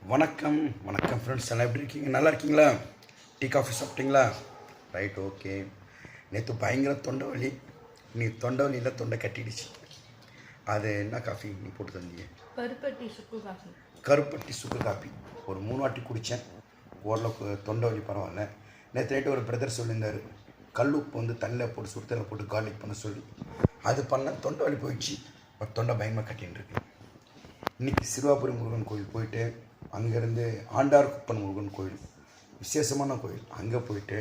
வணக்கம் வணக்கம் ஃப்ரெண்ட்ஸ், எல்லாம் எப்படி இருக்கீங்க? நல்லா இருக்கீங்களா? டீ காஃபி சாப்பிட்டீங்களா? Right, okay. நேற்று பயங்கர தொண்டை வலி. நீ தொண்டை வலியில் தொண்டை கட்டிடுச்சு. அது என்ன காஃபி நீ போட்டு தந்தீங்க? கருப்பட்டி சுக்கு காஃபி. கருப்பட்டி சுக்கு காஃபி ஒரு 3 வாட்டி குடித்தேன். ஓரளவுக்கு தொண்டை வலி பரவாயில்ல. நேற்று நைட்டு ஒரு பிரதர் சொல்லியிருந்தார், கல்லுப்பு வந்து தண்ணியில் போட்டு சுடுதலில் போட்டு கார்லிக் பண்ண சொல்லி. அது பண்ண தொண்டை வலி போயிடுச்சு. ஒரு தொண்டை பயமாக கட்டின்னு இருக்கு. இன்றைக்கி சிறுவாபுரி முருகன் கோயில் போயிட்டு, அங்கேருந்து ஆண்டார்குப்பன் முருகன் கோயில், விசேஷமான கோயில், அங்கே போயிட்டு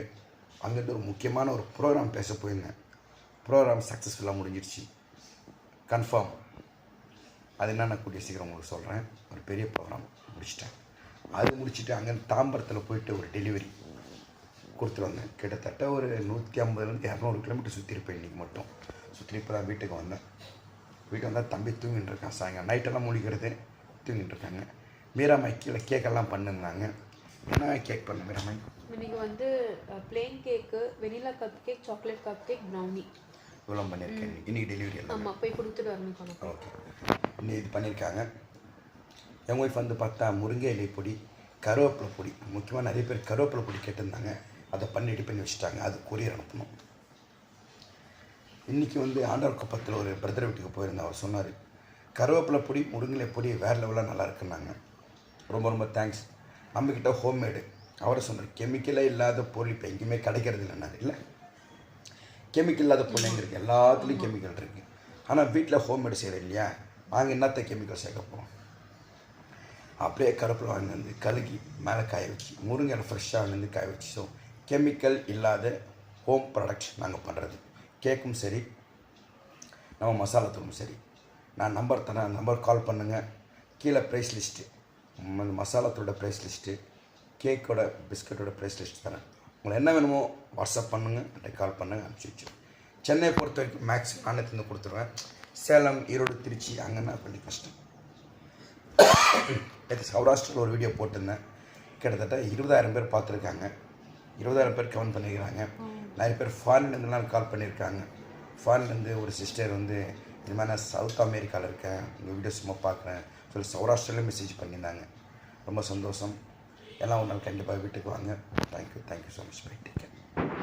அங்கேருந்து ஒரு முக்கியமான ஒரு ப்ரோக்ராம் பேச போயிருந்தேன். ப்ரோக்ராம் சக்ஸஸ்ஃபுல்லாக முடிஞ்சிருச்சு, கன்ஃபார்ம். அது என்ன, நான் கூடிய சீக்கிரம் உங்களுக்கு சொல்கிறேன். ஒரு பெரிய ப்ரோக்ராம் முடிச்சிட்டேன். அது முடிச்சுட்டு அங்கேருந்து தாம்பரத்தில் போயிட்டு ஒரு டெலிவரி கொடுத்துட்டு வந்தேன். கிட்டத்தட்ட ஒரு 150 200 கிலோமீட்டர் சுற்றிருப்பேன். இன்றைக்கி மட்டும் சுற்றி இப்போ தான் வீட்டுக்கு வந்தேன். வீட்டுக்கு வந்தால் தம்பி தூங்கிட்டு இருக்கான். சாயங்காலம் நைட்டெல்லாம் மூழ்கிறது தூங்கிட்டு இருக்காங்க. மீராமாய் கீழே கேக்கெல்லாம் பண்ணிருந்தாங்க. என்ன கேக் பண்ண மீராமாய்? இன்னைக்கு வந்து plain cake, vanilla cup cake, chocolate cup cake, brownie இவ்வளோ பண்ணியிருக்கேன். இன்றைக்கி டெலிவரி எல்லாம். ஆமாம், போய் கொடுத்துட்டு வரணும். ஓகே, இன்னும் இது பண்ணியிருக்காங்க. என் ஒய்ஃப் வந்து பார்த்தா முருங்கை இலை பொடி, கருவேப்பிலை பொடி, முக்கியமாக நிறைய பேர் கருவேப்பிலை பொடி கேட்டிருந்தாங்க. அதை பண்ணி ரெடி பண்ணி வச்சுட்டாங்க. அது கொரியர் அனுப்பணும். இன்றைக்கி வந்து ஆண்டார்குப்பத்தில் ஒரு பிரதர் வீட்டுக்கு போயிருந்தேன். அவர் சொன்னார், கருவேப்பிலை பொடி முருங்கை பொடி வேறு லெவலாக நல்லா இருக்குன்னாங்க. ரொம்ப ரொம்ப தேங்க்ஸ். நம்மக்கிட்ட ஹோம்மேடு. அவரை சொன்னார், கெமிக்கலே இல்லாத பொருள் இப்போ எங்கேயுமே கிடைக்கிறது இல்லைன்னாரு. இல்லை, கெமிக்கல் இல்லாத பொருள் எங்கே இருக்குது? எல்லாத்துலேயும் கெமிக்கல் இருக்குது. ஆனால் வீட்டில் ஹோம்மேடு செய்கிறோம் இல்லையா, நாங்கள் என்னத்த கெமிக்கல் சேர்க்க போகிறோம்? அப்படியே கருவேப்பிலை வாங்கி வந்து கழுகி மேலே காய வச்சு, முருங்கை ஃப்ரெஷ்ஷாக வாங்கி காய வச்சு. ஸோ கெமிக்கல் இல்லாத ஹோம் ப்ராடக்ட் நாங்கள் பண்ணுறது. கேக்கும் சரி, நம்ம மசாலா தூளும் சரி. நான் நம்பர் தரேன், நம்பர் கால் பண்ணுங்கள். கீழே ப்ரைஸ் லிஸ்ட்டு, மசாலா தூளோட ப்ரைஸ் லிஸ்ட்டு, கேக்கோட பிஸ்கட்டோட ப்ரைஸ் லிஸ்ட் தரேன். உங்களுக்கு என்ன வேணுமோ வாட்ஸ்அப் பண்ணுங்கள், அப்படி கால் பண்ணுங்கள், அனுப்பிச்சி வச்சு. சென்னை பொறுத்த வரைக்கும் மேக்ஸ் நானேருந்து கொடுத்துருவேன். சேலம், ஈரோடு, திருச்சி அங்கன்னா கொஞ்சம் கஷ்டம். நேற்று சௌராஷ்டிரில் ஒரு வீடியோ போட்டிருந்தேன். கிட்டத்தட்ட 20,000 பேர் பார்த்துருக்காங்க. 20,000 பேர் கமெண்ட் பண்ணியிருக்காங்க. நிறைய பேர் ஃபாரின்லேருந்துலாம் கால் பண்ணியிருக்காங்க. ஃபாரின்லேருந்து ஒரு சிஸ்டர் வந்து, இது மாதிரி நான் சவுத் அமெரிக்காவில் இருக்கேன், உங்கள் வீடியோ சும்மா பார்க்குறேன் சொல்லி சௌராஷ்டிரில் மெசேஜ் பண்ணியிருந்தாங்க. ரொம்ப சந்தோஷம். எல்லாம் ஒரு நாள் கண்டிப்பாக வீட்டுக்கு வாங்க. Thank you so much. Bye, take care.